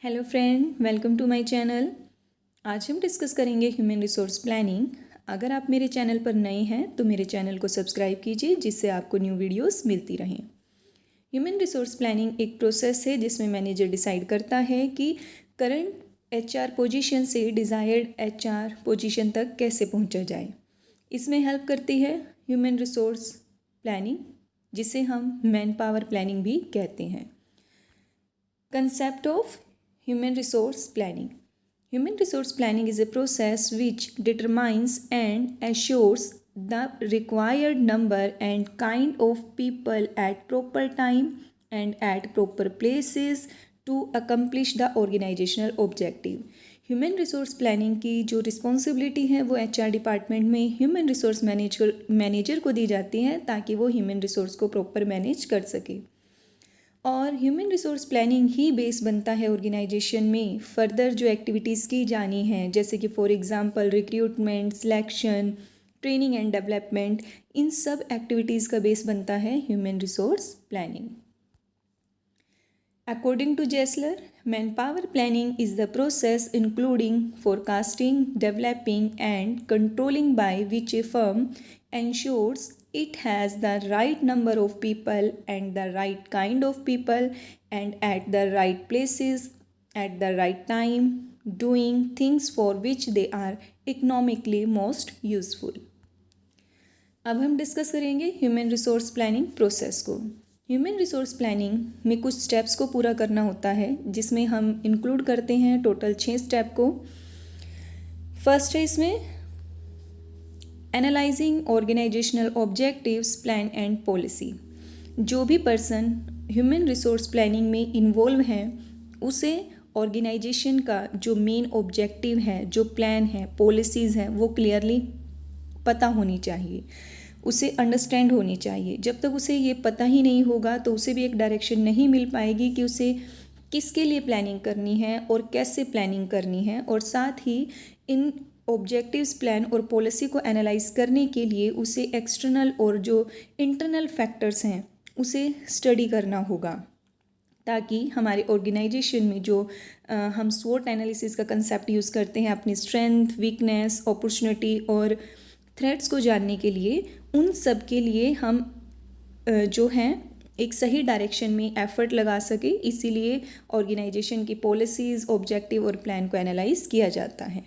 Hello friend, welcome to my channel. आज हम discuss करेंगे ह्यूमन रिसोर्स प्लानिंग। अगर आप मेरे चैनल पर नए हैं तो मेरे चैनल को सब्सक्राइब कीजिए जिससे आपको न्यू वीडियोस मिलती रहें। ह्यूमन रिसोर्स प्लानिंग एक प्रोसेस है जिसमें मैनेजर डिसाइड करता है कि करंट एचआर पोजीशन से डिज़ायर्ड एचआर पोजीशन तक कैसे पहुंचा जाए। इसमें हेल्प करती है ह्यूमन रिसोर्स प्लानिंग, जिसे हम मैन पावर प्लानिंग भी कहते हैं। Concept of human resource planning. Human resource planning is a process which determines and assures the required number and kind of people at proper time and at proper places to accomplish the organizational objective. Human resource planning की जो responsibility है वो HR department में human resource manager को दी जाती है ताकि वो ह्यूमन रिसोर्स को प्रॉपर मैनेज कर सके। और ह्यूमन रिसोर्स प्लानिंग ही बेस बनता है ऑर्गेनाइजेशन में फर्दर जो एक्टिविटीज़ की जानी हैं, जैसे कि for example recruitment, selection, training and development. इन सब एक्टिविटीज़ का बेस बनता है human resource planning. According to Gessler, manpower planning is the process including forecasting, developing, and controlling by which a firm ensures it has the right number of people and the right kind of people and at the right places at the right time, doing things for which they are economically most useful. अब हम discuss करेंगे human resource planning process को। Human resource planning में कुछ steps को पूरा करना होता है, जिसमें हम इंक्लूड करते हैं टोटल 6 स्टेप को। फर्स्ट है इसमें analysing organisational objectives, plan and policy. जो भी पर्सन ह्यूमन रिसोर्स प्लानिंग में इन्वॉल्व है उसे ऑर्गेनाइजेशन का जो मेन ऑब्जेक्टिव है, जो प्लान है, पॉलिसीज़ हैं, वो क्लियरली पता होनी चाहिए, उसे अंडरस्टैंड होनी चाहिए। जब तक उसे ये पता ही नहीं होगा तो उसे भी एक डायरेक्शन नहीं मिल पाएगी कि उसे किसके लिए प्लानिंग करनी है और कैसे प्लानिंग करनी है। और साथ ही इन ऑब्जेक्टिव्स, प्लान और पॉलिसी को एनालाइज करने के लिए उसे एक्सटर्नल और जो इंटरनल फैक्टर्स हैं उसे स्टडी करना होगा, ताकि हमारे ऑर्गेनाइजेशन में जो हम स्वॉट एनालिसिस का कंसेप्ट यूज़ करते हैं अपनी स्ट्रेंथ, वीकनेस, अपॉर्चुनिटी और थ्रेट्स को जानने के लिए, उन सब के लिए हम जो हैं एक सही डायरेक्शन में एफर्ट लगा सके। इसीलिए ऑर्गेनाइजेशन की पॉलिसीज़, ऑब्जेक्टिव और प्लान को एनालाइज किया जाता है।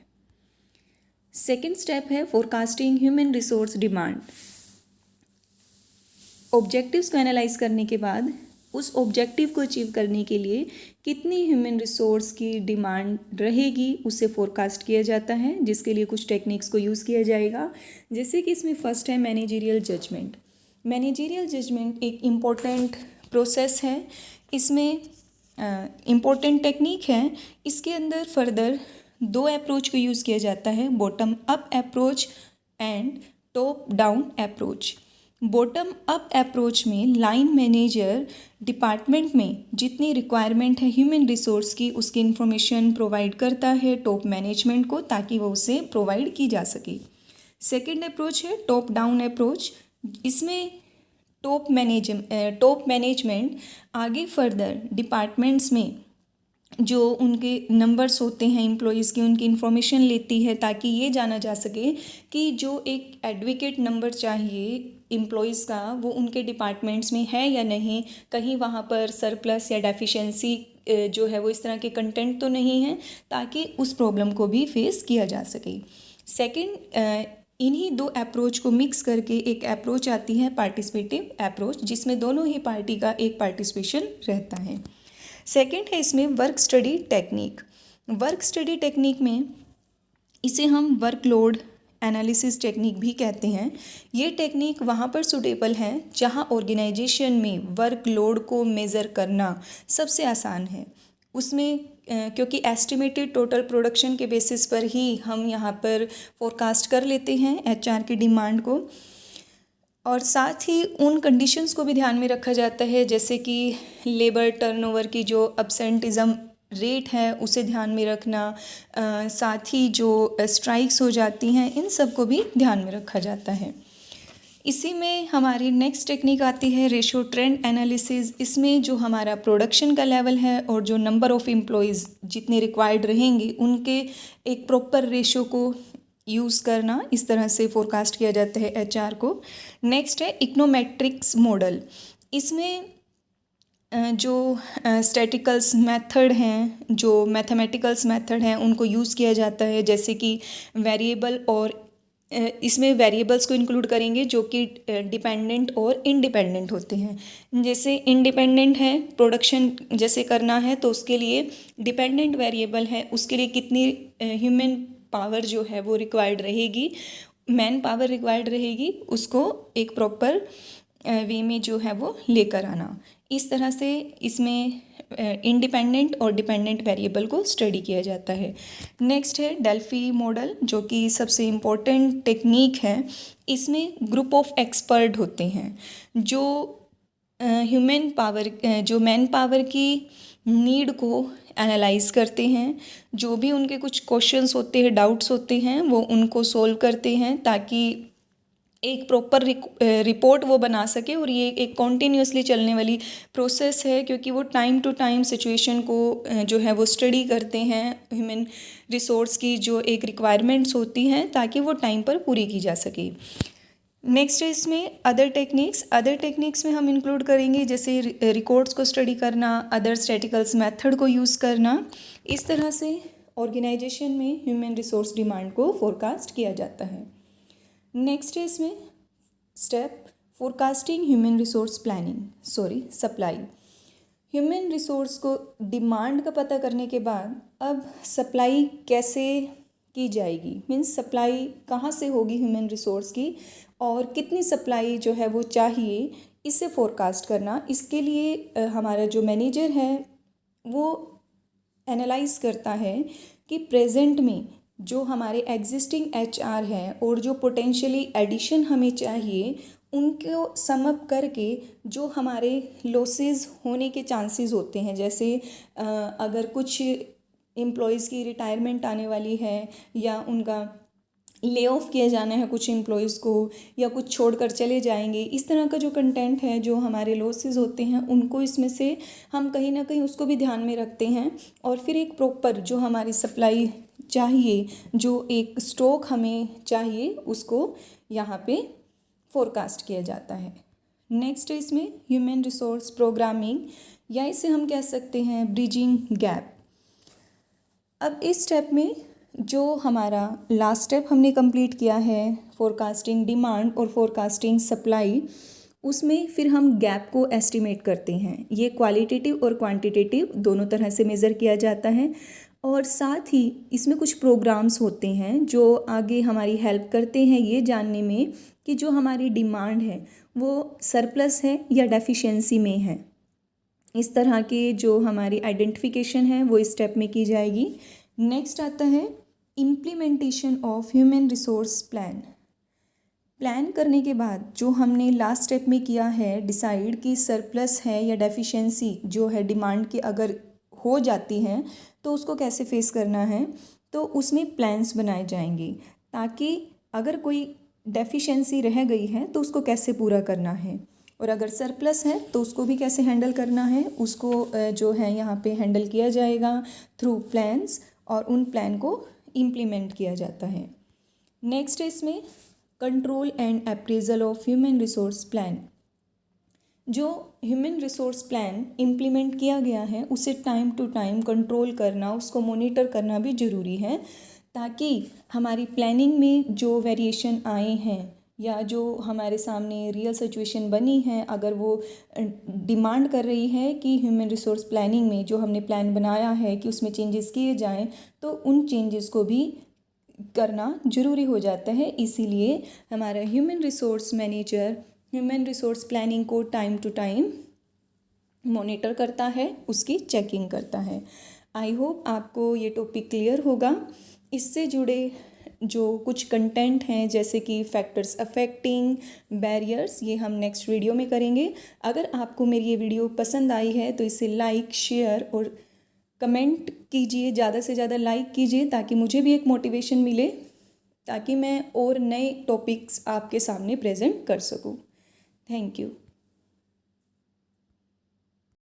सेकंड स्टेप है forecasting human resource demand. Objectives को एनालाइज करने के बाद उस ऑब्जेक्टिव को अचीव करने के लिए कितनी ह्यूमन रिसोर्स की डिमांड रहेगी उसे फोरकास्ट किया जाता है, जिसके लिए कुछ टेक्निक्स को यूज़ किया जाएगा। जैसे कि इसमें फर्स्ट है मैनेजरियल जजमेंट। मैनेजरियल जजमेंट एक इम्पॉर्टेंट प्रोसेस है, इसमें इम्पॉर्टेंट टेक्निक है। इसके अंदर फर्दर 2 अप्रोच को यूज़ किया जाता है, bottom up approach and top down approach. Bottom up approach में लाइन मैनेजर डिपार्टमेंट में जितनी रिक्वायरमेंट है ह्यूमन रिसोर्स की उसकी इन्फॉर्मेशन प्रोवाइड करता है टॉप मैनेजमेंट को, ताकि वो उसे प्रोवाइड की जा सके। सेकंड अप्रोच है टॉप डाउन अप्रोच। इसमें टॉप मैनेजमेंट आगे फर्दर डिपार्टमेंट्स में जो उनके नंबर्स होते हैं एम्प्लॉयज़ की, उनकी इन्फॉर्मेशन लेती है, ताकि ये जाना जा सके कि जो एक एडवोकेट नंबर चाहिए एम्प्लॉयज़ का वो उनके डिपार्टमेंट्स में है या नहीं, कहीं वहाँ पर सरप्लस या डेफिशिएंसी जो है वो इस तरह के कंटेंट तो नहीं है, ताकि उस प्रॉब्लम को भी फेस किया जा सके। सेकंड, इन्हीं 2 अप्रोच को मिक्स करके एक अप्रोच आती है पार्टिसिपेटिव अप्रोच, जिसमें दोनों ही पार्टी का एक पार्टिसिपेशन रहता है। सेकंड है इसमें work study technique. Work study technique में इसे हम वर्कलोड एनालिसिस टेक्निक भी कहते हैं। ये टेक्निक वहाँ पर सूटेबल है जहाँ ऑर्गेनाइजेशन में वर्कलोड को मेज़र करना सबसे आसान है। उसमें क्योंकि एस्टिमेटेड टोटल प्रोडक्शन के बेसिस पर ही हम यहाँ पर फोरकास्ट कर लेते हैं एचआर की डिमांड को, और साथ ही उन कंडीशंस को भी ध्यान में रखा जाता है, जैसे कि लेबर टर्नओवर की जो अब्सेंटिज़म रेट है उसे ध्यान में रखना, साथ ही जो स्ट्राइक्स हो जाती हैं इन सब को भी ध्यान में रखा जाता है। इसी में हमारी नेक्स्ट टेक्निक आती है रेशो ट्रेंड एनालिसिस। इसमें जो हमारा प्रोडक्शन का लेवल है और जो नंबर ऑफ़ एम्प्लॉयज़ जितने रिक्वायर्ड रहेंगे उनके एक प्रॉपर रेशो को यूज़ करना, इस तरह से फोरकास्ट किया जाता है एचआर को। नेक्स्ट है इकोनोमेट्रिक्स मॉडल। इसमें जो स्टैटिकल्स मेथड हैं, जो मैथमेटिकल्स मेथड हैं, उनको यूज़ किया जाता है, जैसे कि वेरिएबल और इसमें वेरिएबल्स को इंक्लूड करेंगे जो कि डिपेंडेंट और इंडिपेंडेंट होते हैं। जैसे इंडिपेंडेंट है, प्रोडक्शन जैसे करना है तो उसके लिए डिपेंडेंट वेरिएबल है, उसके लिए कितनी ह्यूमन पावर जो है वो रिक्वायर्ड रहेगी, मैन पावर रिक्वायर्ड रहेगी, उसको एक प्रॉपर वे में जो है वो लेकर आना। इस तरह से इसमें इंडिपेंडेंट और डिपेंडेंट वेरिएबल को स्टडी किया जाता है। नेक्स्ट है डेल्फी मॉडल, जो कि सबसे इम्पोर्टेंट टेक्निक है। इसमें ग्रुप ऑफ एक्सपर्ट होते हैं जो ह्यूमन पावर जो मैन पावर की नीड को एनालाइज करते हैं। जो भी उनके कुछ क्वेश्चंस होते हैं, डाउट्स होते हैं, वो उनको सोल्व करते हैं ताकि एक प्रॉपर रिपोर्ट वो बना सके। और ये एक कॉन्टीन्यूसली चलने वाली प्रोसेस है, क्योंकि वो टाइम टू टाइम सिचुएशन को जो है वो स्टडी करते हैं, ह्यूमन रिसोर्स की जो एक रिक्वायरमेंट्स होती हैं, ताकि वो टाइम पर पूरी की जा सके। नेक्स्ट है इसमें अदर टेक्निक्स में हम इंक्लूड करेंगे जैसे रिकॉर्ड्स को स्टडी करना, अदर स्टैटिकल्स मेथड को यूज़ करना। इस तरह से ऑर्गेनाइजेशन में ह्यूमन रिसोर्स डिमांड को फोरकास्ट किया जाता है। नेक्स्ट है इसमें step forecasting human resource supply. Human resource को डिमांड का पता करने के बाद अब सप्लाई कैसे की जाएगी, मीन्स सप्लाई कहाँ से होगी ह्यूमन रिसोर्स की, और कितनी सप्लाई जो है वो चाहिए, इसे फोरकास्ट करना। इसके लिए हमारा जो मैनेजर है वो एनालाइज करता है कि प्रेजेंट में जो हमारे एग्जिस्टिंग एचआर है और जो पोटेंशियली एडिशन हमें चाहिए, उनको सम अप करके जो हमारे लॉसेस होने के चांसेस होते हैं, जैसे अगर कुछ एम्प्लॉयज़ की रिटायरमेंट आने वाली है या उनका ले ऑफ किया जाना है कुछ एम्प्लॉयज़ को, या कुछ छोड़कर चले जाएंगे, इस तरह का जो कंटेंट है, जो हमारे लॉसेस होते हैं, उनको इसमें से हम कहीं ना कहीं उसको भी ध्यान में रखते हैं। और फिर एक प्रॉपर जो हमारी सप्लाई चाहिए, जो एक स्टॉक हमें चाहिए, उसको यहाँ पे फोरकास्ट किया जाता है। नेक्स्ट है इसमें ह्यूमन रिसोर्स प्रोग्रामिंग, या इसे हम कह सकते हैं ब्रिजिंग गैप। अब इस स्टेप में जो हमारा लास्ट स्टेप हमने कंप्लीट किया है, फोरकास्टिंग डिमांड और फोरकास्टिंग सप्लाई, उसमें फिर हम गैप को एस्टिमेट करते हैं। ये क्वालिटेटिव और क्वांटिटेटिव दोनों तरह से मेज़र किया जाता है। और साथ ही इसमें कुछ प्रोग्राम्स होते हैं जो आगे हमारी हेल्प करते हैं ये जानने में कि जो हमारी डिमांड है वो सरप्लस है या डेफिशिएंसी में है। इस तरह के जो हमारी आइडेंटिफिकेशन है वो इस स्टेप में की जाएगी। नेक्स्ट आता है implementation of human resource plan करने के बाद जो हमने लास्ट स्टेप में किया है डिसाइड कि सरप्लस है या डेफिशिएंसी जो है डिमांड की अगर हो जाती है तो उसको कैसे फेस करना है, तो उसमें प्लान्स बनाए जाएंगे ताकि अगर कोई डेफिशिएंसी रह गई है तो उसको कैसे पूरा करना है, और अगर सरप्लस है तो उसको भी कैसे हैंडल करना है, उसको जो है यहाँ पे हैंडल किया जाएगा थ्रू प्लान्स, और उन प्लान को इम्प्लीमेंट किया जाता है। नेक्स्ट है इसमें control and appraisal of human resource plan. जो ह्यूमन रिसोर्स प्लान इम्प्लीमेंट किया गया है उसे टाइम टू टाइम कंट्रोल करना, उसको मॉनिटर करना भी ज़रूरी है, ताकि हमारी प्लानिंग में जो वेरिएशन आए हैं या जो हमारे सामने रियल सिचुएशन बनी है, अगर वो डिमांड कर रही है कि ह्यूमन रिसोर्स प्लानिंग में जो हमने प्लान बनाया है कि उसमें चेंजेस किए जाएं, तो उन चेंजेस को भी करना ज़रूरी हो जाता है। इसीलिए हमारा human resource manager human resource planning को टाइम टू टाइम मॉनिटर करता है, उसकी चेकिंग करता है। आई होप आपको ये टॉपिक क्लियर होगा। इससे जुड़े जो कुछ कंटेंट हैं जैसे कि फैक्टर्स अफेक्टिंग बैरियर्स, ये हम नेक्स्ट वीडियो में करेंगे। अगर आपको मेरी ये वीडियो पसंद आई है तो इसे लाइक, शेयर और कमेंट कीजिए, ज़्यादा से ज़्यादा लाइक कीजिए ताकि मुझे भी एक मोटिवेशन मिले ताकि मैं और नए टॉपिक्स आपके सामने प्रेजेंट कर सकूँ। Thank you.